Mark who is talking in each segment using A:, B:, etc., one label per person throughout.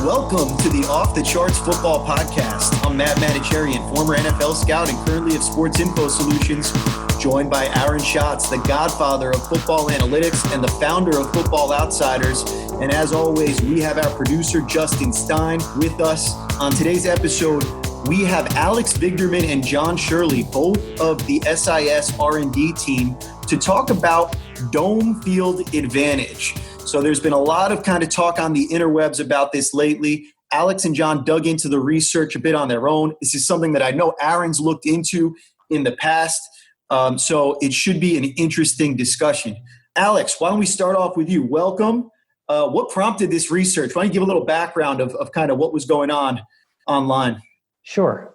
A: Welcome to the Off the Charts Football Podcast. I'm Matt Manicherian, former NFL scout and currently of Sports Info Solutions, joined by Aaron Schatz, the godfather of football analytics and the founder of Football Outsiders. And as always, we have our producer, Justin Stein, with us. On today's episode, we have Alex Vigderman and John Shirley, both of the SIS R&D team, to talk about dome field advantage. So there's been a lot of kind of talk on the interwebs about this lately. Alex and John dug into the research a bit on their own. This is something that I know Aaron's looked into in the past. So it should be an interesting discussion. Alex, why don't we start off with you? Welcome. What prompted this research? Why don't you give a little background of kind of what was going on online?
B: Sure.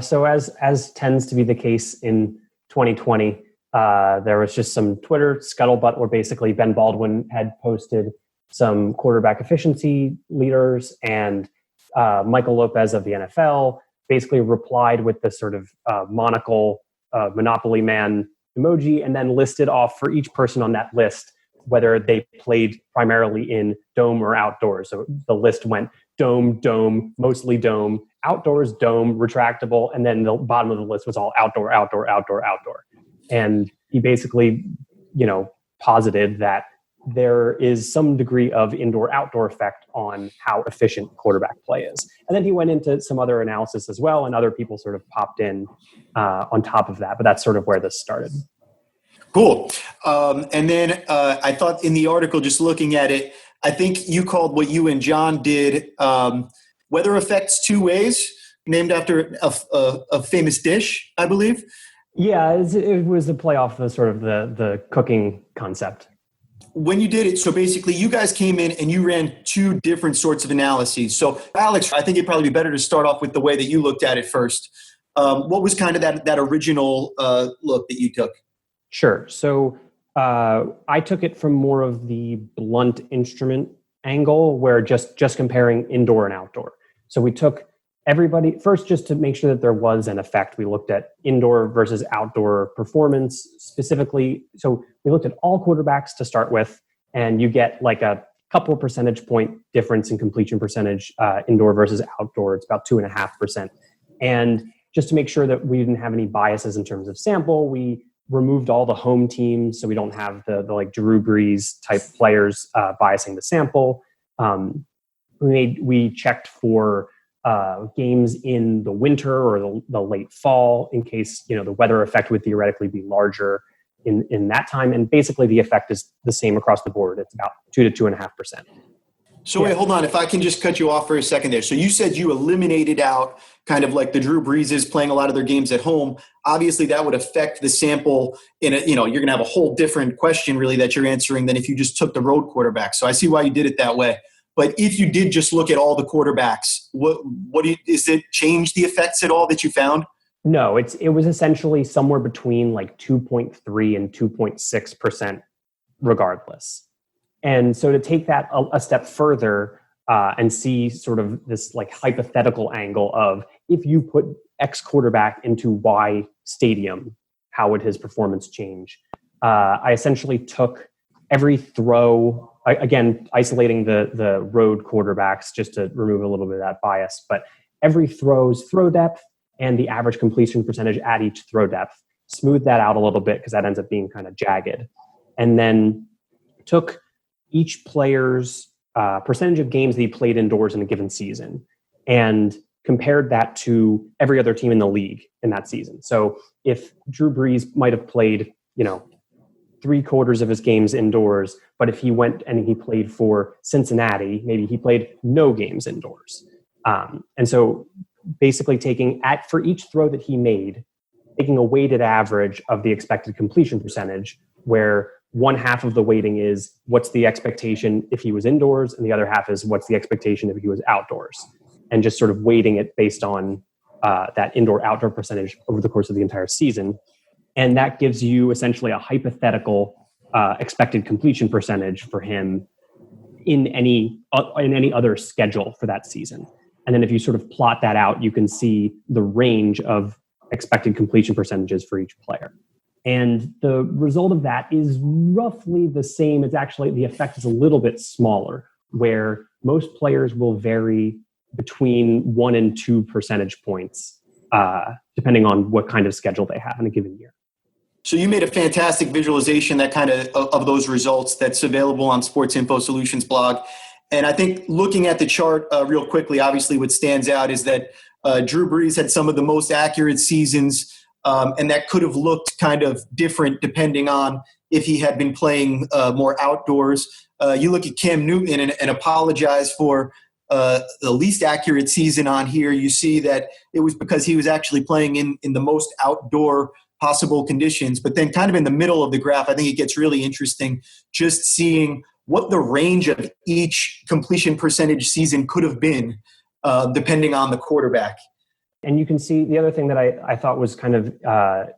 B: So as tends to be the case in 2020, there was just some Twitter scuttlebutt where basically Ben Baldwin had posted some quarterback efficiency leaders, and Michael Lopez of the NFL basically replied with this sort of monocle Monopoly Man emoji, and then listed off for each person on that list whether they played primarily in dome or outdoors. So the list went dome, mostly dome, outdoors, dome, retractable, and then the bottom of the list was all outdoor. And he basically, posited that there is some degree of indoor-outdoor effect on how efficient quarterback play is. And then he went into some other analysis as well, and other people sort of popped in on top of that. But that's sort of where this started.
A: Cool. And then I thought in the article, just looking at it, I think you called what you and John did weather effects two ways, named after a famous dish, I believe.
B: Yeah, it was a play off the cooking concept.
A: When you did it, so basically you guys came in and you ran two different sorts of analyses. So Alex, I think it'd probably be better to start off with the way that you looked at it first. What was kind of that original look that you took?
B: Sure. So I took it from more of the blunt instrument angle, where just comparing indoor and outdoor. So we took everybody first, just to make sure that there was an effect. We looked at indoor versus outdoor performance specifically. So we looked at all quarterbacks to start with, and you get like a couple of percentage point difference in completion percentage indoor versus outdoor. It's about 2.5%. And just to make sure that we didn't have any biases in terms of sample, we removed all the home teams, so we don't have the like Drew Brees type players biasing the sample. We checked for games in the winter or the late fall, in case the weather effect would theoretically be larger in that time. And basically, the effect is the same across the board. It's about 2 to 2.5%.
A: So wait, hold on. If I can just cut you off for a second there. So you said you eliminated out kind of like the Drew Breeses playing a lot of their games at home. Obviously, that would affect the sample in a, you're going to have a whole different question really that you're answering than if you just took the road quarterback. So I see why you did it that way. But if you did just look at all the quarterbacks, is it change the effects at all that you found?
B: No, it was essentially somewhere between like 2.3 and 2.6% regardless. And so to take that a step further and see sort of this like hypothetical angle of, if you put X quarterback into Y stadium, how would his performance change? I essentially took every throw, again, isolating the road quarterbacks just to remove a little bit of that bias, but every throw's throw depth and the average completion percentage at each throw depth, smooth that out a little bit because that ends up being kind of jagged. And then took each player's percentage of games that he played indoors in a given season and compared that to every other team in the league in that season. So if Drew Brees might have played, 3/4 of his games indoors, but if he went and he played for Cincinnati, maybe he played no games indoors. And so basically for each throw that he made, taking a weighted average of the expected completion percentage, where one half of the weighting is what's the expectation if he was indoors, and the other half is what's the expectation if he was outdoors, and just sort of weighting it based on that indoor-outdoor percentage over the course of the entire season. And that gives you essentially a hypothetical expected completion percentage for him in any other schedule for that season. And then if you sort of plot that out, you can see the range of expected completion percentages for each player. And the result of that is roughly the same. It's actually, the effect is a little bit smaller, where most players will vary between 1 and 2 percentage points, depending on what kind of schedule they have in a given year.
A: So you made a fantastic visualization that kind of those results that's available on Sports Info Solutions blog. And I think looking at the chart real quickly, obviously what stands out is that Drew Brees had some of the most accurate seasons, and that could have looked kind of different depending on if he had been playing more outdoors. You look at Cam Newton and apologize for the least accurate season on here. You see that it was because he was actually playing in the most outdoor possible conditions. But then kind of in the middle of the graph, I think it gets really interesting just seeing what the range of each completion percentage season could have been depending on the quarterback.
B: And you can see the other thing that I thought was kind of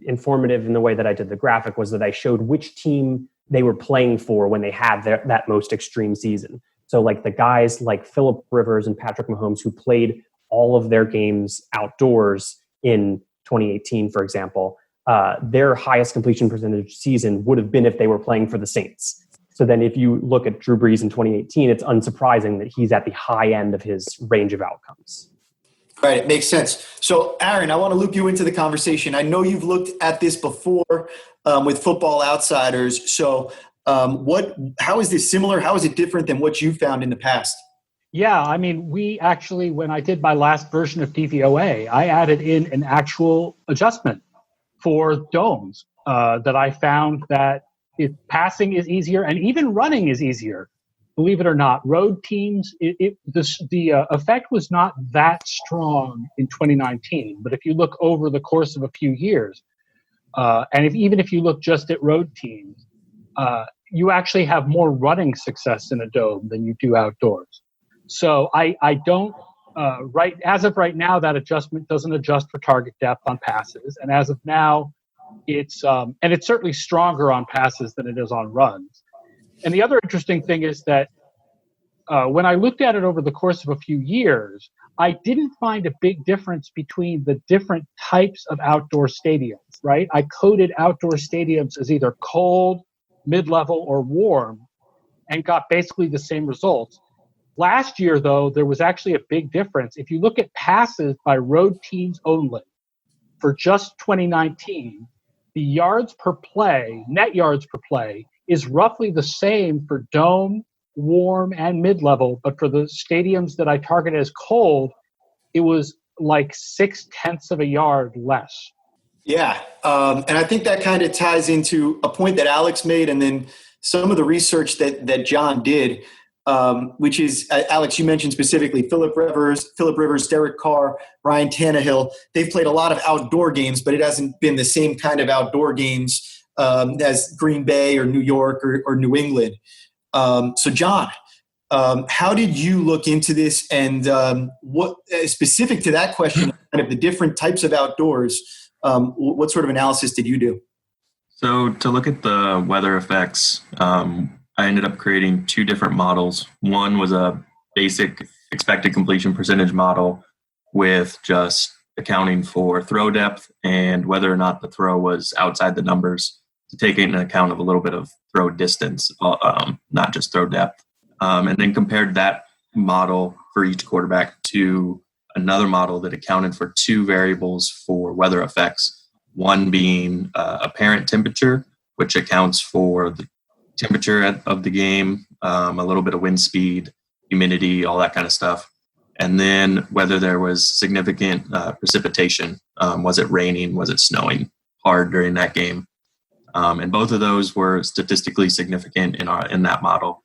B: informative in the way that I did the graphic was that I showed which team they were playing for when they had that most extreme season. So like the guys like Phillip Rivers and Patrick Mahomes who played all of their games outdoors in 2018, for example, their highest completion percentage season would have been if they were playing for the Saints. So then if you look at Drew Brees in 2018, it's unsurprising that he's at the high end of his range of outcomes.
A: Right, it makes sense. So, Aaron, I want to loop you into the conversation. I know you've looked at this before with Football Outsiders. So, how is this similar? How is it different than what you found in the past?
C: Yeah, I mean, we actually, when I did my last version of DVOA, I added in an actual adjustment for domes that I found that passing is easier and even running is easier. Believe it or not, road teams, the effect was not that strong in 2019. But if you look over the course of a few years, and even if you look just at road teams, you actually have more running success in a dome than you do outdoors. So I don't, as of right now, that adjustment doesn't adjust for target depth on passes. And as of now, it's certainly stronger on passes than it is on runs. And the other interesting thing is that when I looked at it over the course of a few years, I didn't find a big difference between the different types of outdoor stadiums, right? I coded outdoor stadiums as either cold, mid-level, or warm and got basically the same results. Last year, though, there was actually a big difference. If you look at passes by road teams only for just 2019, the yards per play, net yards per play, is roughly the same for dome, warm, and mid-level. But for the stadiums that I targeted as cold, it was like 0.6 of a yard less.
A: Yeah, and I think that kind of ties into a point that Alex made and then some of the research that John did, which is, Alex, you mentioned specifically Phillip Rivers, Derek Carr, Ryan Tannehill. They've played a lot of outdoor games, but it hasn't been the same kind of outdoor games as Green Bay or New York or New England. So, John, how did you look into this, and what specific to that question, kind of the different types of outdoors, what sort of analysis did you do?
D: So to look at the weather effects, I ended up creating two different models. One was a basic expected completion percentage model with just accounting for throw depth and whether or not the throw was outside the numbers, to take into account of a little bit of throw distance, not just throw depth. And then compared that model for each quarterback to another model that accounted for two variables for weather effects, one being apparent temperature, which accounts for the temperature of the game, a little bit of wind speed, humidity, all that kind of stuff. And then whether there was significant precipitation. Was it raining? Was it snowing hard during that game? And both of those were statistically significant in that model.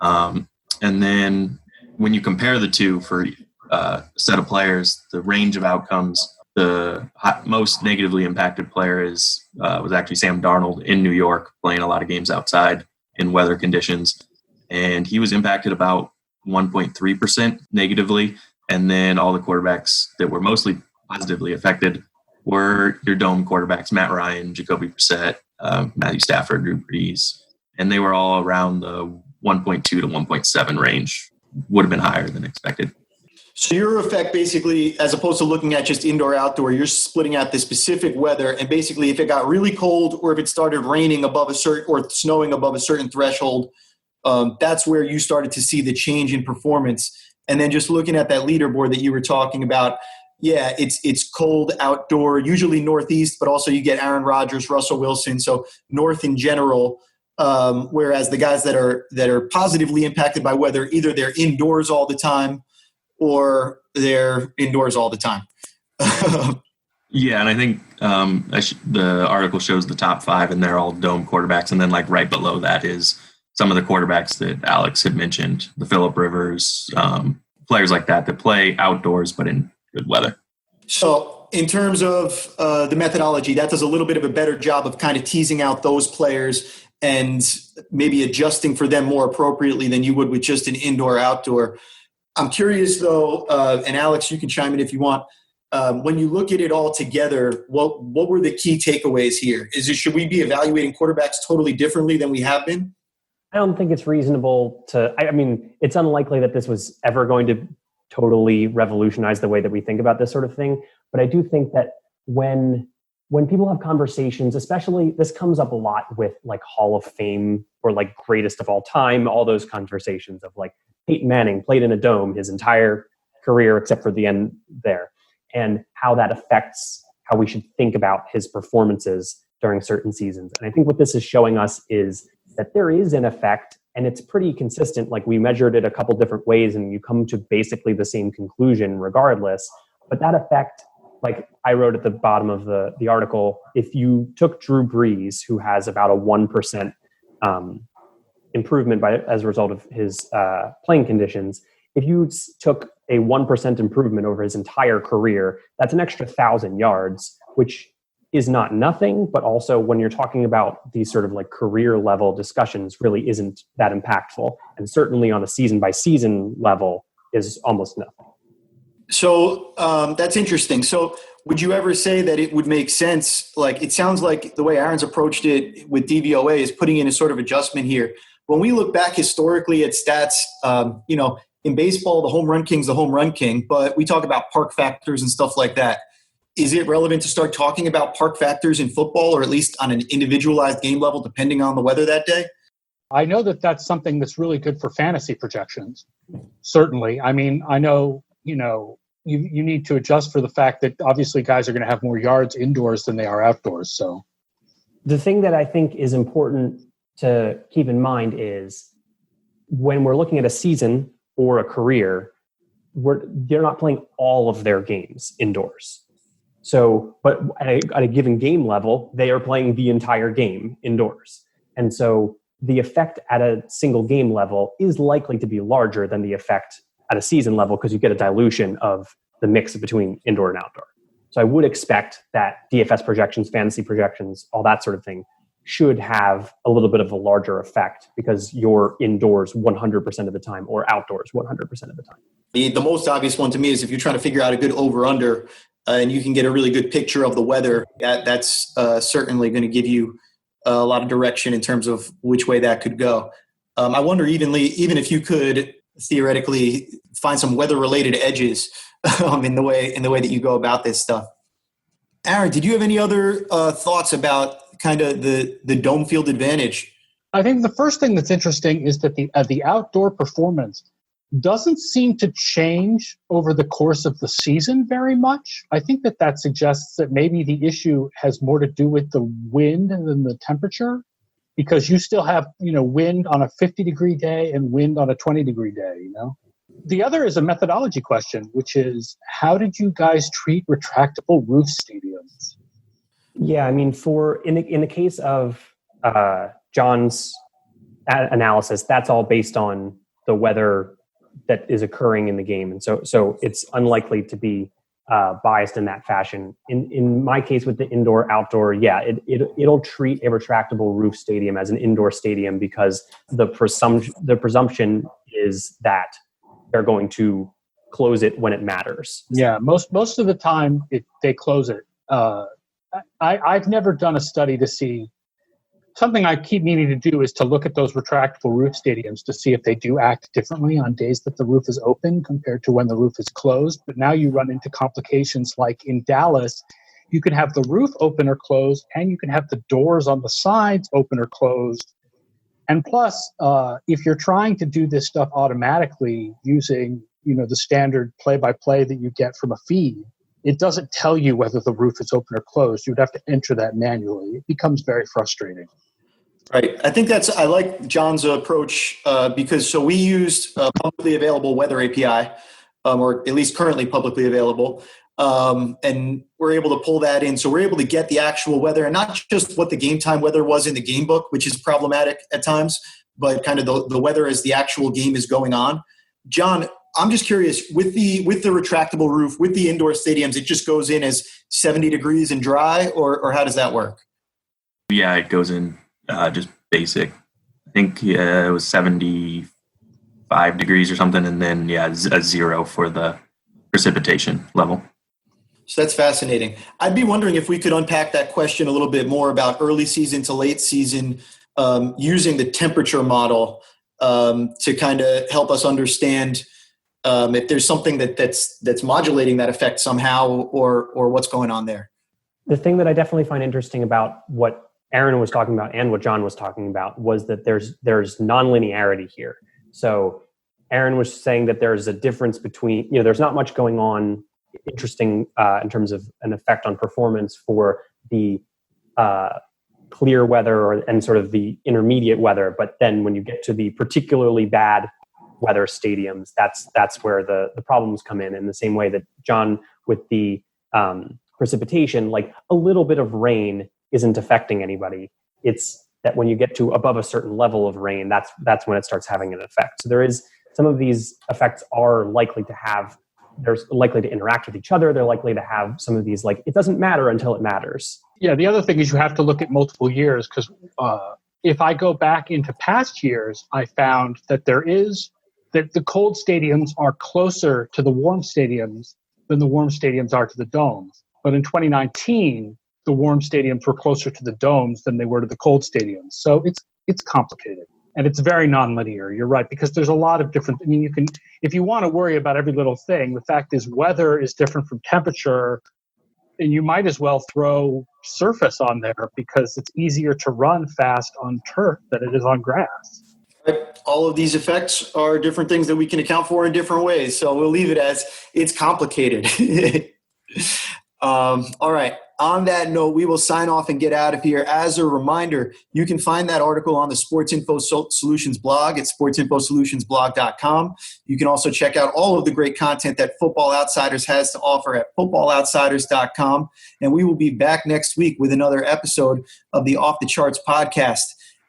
D: And then when you compare the two for a set of players, the range of outcomes, the most negatively impacted player was actually Sam Darnold in New York, playing a lot of games outside in weather conditions. And he was impacted about 1.3% negatively. And then all the quarterbacks that were mostly positively affected were your dome quarterbacks, Matt Ryan, Jacoby Brissett, Matthew Stafford, Drew Brees. And they were all around the 1.2 to 1.7 range, would have been higher than expected.
A: So your effect basically, as opposed to looking at just indoor, outdoor, you're splitting out the specific weather, and basically if it got really cold or if it started raining above a certain or snowing above a certain threshold, that's where you started to see the change in performance. And then just looking at that leaderboard that you were talking about, yeah, it's cold outdoor, usually Northeast, but also you get Aaron Rodgers, Russell Wilson, so North in general. Whereas the guys that are positively impacted by weather, either they're indoors all the time or they're indoors all the time.
D: Yeah, and I think the article shows the top 5, and they're all dome quarterbacks. And then, like, right below that is some of the quarterbacks that Alex had mentioned, the Phillip Rivers, players like that play outdoors but in good weather.
A: So in terms of the methodology, that does a little bit of a better job of kind of teasing out those players and maybe adjusting for them more appropriately than you would with just an indoor-outdoor. I'm curious, though, and Alex, you can chime in if you want. When you look at it all together, what were the key takeaways here? Should we be evaluating quarterbacks totally differently than we have been?
B: I don't think it's reasonable I mean, it's unlikely that this was ever going to totally revolutionize the way that we think about this sort of thing. But I do think that when people have conversations, especially this comes up a lot with like Hall of Fame or like greatest of all time, all those conversations of like Peyton Manning played in a dome his entire career except for the end there, and how that affects how we should think about his performances during certain seasons. And I think what this is showing us is that there is an effect, and it's pretty consistent. Like, we measured it a couple different ways and you come to basically the same conclusion regardless. But that effect, like I wrote at the bottom of the article, if you took Drew Brees, who has about a 1% improvement as a result of his playing conditions, if you took a 1% improvement over his entire career, that's an extra 1,000 yards, which is not nothing, but also when you're talking about these sort of like career level discussions really isn't that impactful. And certainly on a season by season level is almost nothing.
A: So that's interesting. So would you ever say that it would make sense? Like, it sounds like the way Aaron's approached it with DVOA is putting in a sort of adjustment here. When we look back historically at stats, in baseball, the home run king's the home run king, but we talk about park factors and stuff like that. Is it relevant to start talking about park factors in football, or at least on an individualized game level, depending on the weather that day?
C: I know that that's something that's really good for fantasy projections. Certainly. I mean, I know, you need to adjust for the fact that obviously guys are going to have more yards indoors than they are outdoors. So
B: the thing that I think is important to keep in mind is when we're looking at a season or a career, they're not playing all of their games indoors. So, but at a given game level, they are playing the entire game indoors. And so the effect at a single game level is likely to be larger than the effect at a season level, because you get a dilution of the mix between indoor and outdoor. So I would expect that DFS projections, fantasy projections, all that sort of thing should have a little bit of a larger effect because you're indoors 100% of the time or outdoors 100% of the time.
A: The most obvious one to me is if you're trying to figure out a good over-under and you can get a really good picture of the weather, that's certainly going to give you a lot of direction in terms of which way that could go. I wonder even if you could theoretically find some weather-related edges in the way that you go about this stuff. Aaron, did you have any other thoughts about kind of the dome field advantage?
C: I think the first thing that's interesting is that the outdoor performance doesn't seem to change over the course of the season very much. I think that suggests that maybe the issue has more to do with the wind than the temperature, because you still have, wind on a 50-degree day and wind on a 20-degree day, The other is a methodology question, which is, how did you guys treat retractable roof stadiums?
B: Yeah, I mean, in the case of John's analysis, that's all based on the weather that is occurring in the game, and so it's unlikely to be biased in that fashion. In my case with the indoor outdoor, yeah, it'll treat a retractable roof stadium as an indoor stadium because the presumption is that they're going to close it when it matters.
C: Yeah, most of the time they close it. I've never done a study to see. Something I keep needing to do is to look at those retractable roof stadiums to see if they do act differently on days that the roof is open compared to when the roof is closed. But now you run into complications like in Dallas, you can have the roof open or closed, and you can have the doors on the sides open or closed. And plus, if you're trying to do this stuff automatically using, the standard play-by-play that you get from a feed, it doesn't tell you whether the roof is open or closed. You'd have to enter that manually. It becomes very frustrating.
A: Right. I think I like John's approach because we used publicly available weather API, or at least currently publicly available, and we're able to pull that in. So we're able to get the actual weather, and not just what the game time weather was in the game book, which is problematic at times, but kind of the weather as the actual game is going on. John, I'm just curious, with the retractable roof, with the indoor stadiums, it just goes in as 70 degrees and dry, or how does that work?
D: Yeah, it goes in just basic. I think it was 75 degrees or something, and then a 0 for the precipitation level.
A: So that's fascinating. I'd be wondering if we could unpack that question a little bit more about early season to late season, using the temperature model to kind of help us understand if there's something that's modulating that effect somehow, or what's going on there.
B: The thing that I definitely find interesting about what Aaron was talking about and what John was talking about was that there's nonlinearity here. So Aaron was saying that there's a difference between, there's not much going on interesting in terms of an effect on performance for the clear weather and sort of the intermediate weather. But then when you get to the particularly bad weather stadiums, that's where the problems come in the same way that John with the precipitation, like a little bit of rain isn't affecting anybody. It's that when you get to above a certain level of rain, that's when it starts having an effect. So there is some of these effects are likely to have, they're likely to interact with each other. They're likely to have some of these, like, it doesn't matter until it matters.
C: Yeah, the other thing is you have to look at multiple years, because if I go back into past years, I found that the cold stadiums are closer to the warm stadiums than the warm stadiums are to the domes. But in 2019, the warm stadiums were closer to the domes than they were to the cold stadiums. So it's complicated. And it's very nonlinear. You're right, because there's a lot of different, if you want to worry about every little thing, the fact is weather is different from temperature, and you might as well throw surface on there because it's easier to run fast on turf than it is on grass.
A: All of these effects are different things that we can account for in different ways. So we'll leave it as it's complicated. All right. On that note, we will sign off and get out of here. As a reminder, you can find that article on the Sports Info Solutions blog at sportsinfosolutionsblog.com. You can also check out all of the great content that Football Outsiders has to offer at footballoutsiders.com. And we will be back next week with another episode of the Off the Charts podcast.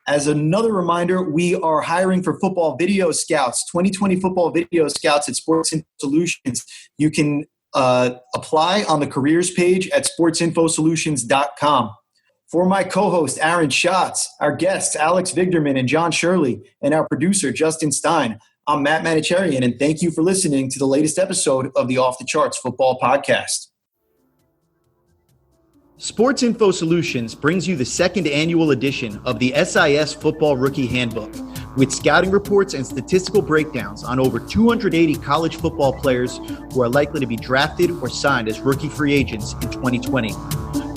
A: As another reminder, we are hiring for football video scouts, 2020 football video scouts at Sports Info Solutions. You can apply on the careers page at sportsinfosolutions.com. For my co-host, Aaron Schatz, our guests, Alex Vigderman and John Shirley, and our producer, Justin Stein, I'm Matt Manicherian, and thank you for listening to the latest episode of the Off the Charts Football Podcast.
E: Sports Info Solutions brings you the second annual edition of the SIS Football Rookie Handbook, with scouting reports and statistical breakdowns on over 280 college football players who are likely to be drafted or signed as rookie free agents in 2020.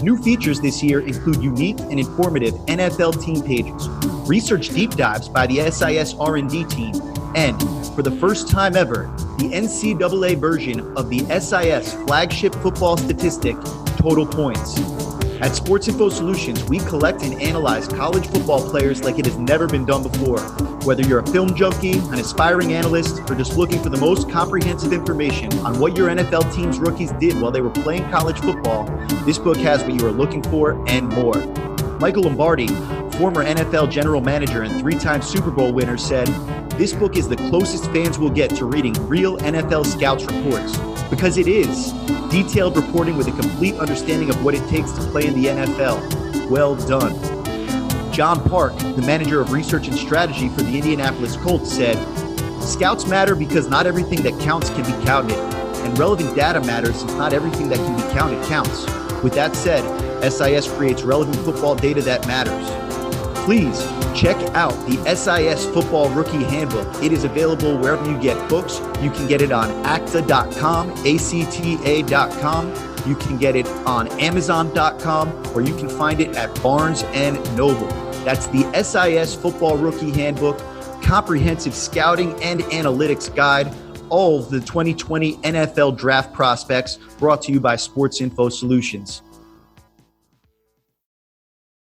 E: New features this year include unique and informative NFL team pages, research deep dives by the SIS R&D team, and, for the first time ever, the NCAA version of the SIS flagship football statistic, Total Points. At Sports Info Solutions, we collect and analyze college football players like it has never been done before. Whether you're a film junkie, an aspiring analyst, or just looking for the most comprehensive information on what your NFL team's rookies did while they were playing college football, this book has what you are looking for and more. Michael Lombardi, former NFL general manager and three-time Super Bowl winner, said, "This book is the closest fans will get to reading real NFL scouts reports, because it is detailed reporting with a complete understanding of what it takes to play in the NFL. Well done." John Park, the manager of research and strategy for the Indianapolis Colts, said, "Scouts matter because not everything that counts can be counted, and relevant data matters since not everything that can be counted counts. With that said, SIS creates relevant football data that matters." Please check out the SIS Football Rookie Handbook. It is available wherever you get books. You can get it on acta.com, ACTA.com. You can get it on Amazon.com, or you can find it at Barnes & Noble. That's the SIS Football Rookie Handbook, comprehensive scouting and analytics guide, all of the 2020 NFL draft prospects, brought to you by Sports Info Solutions.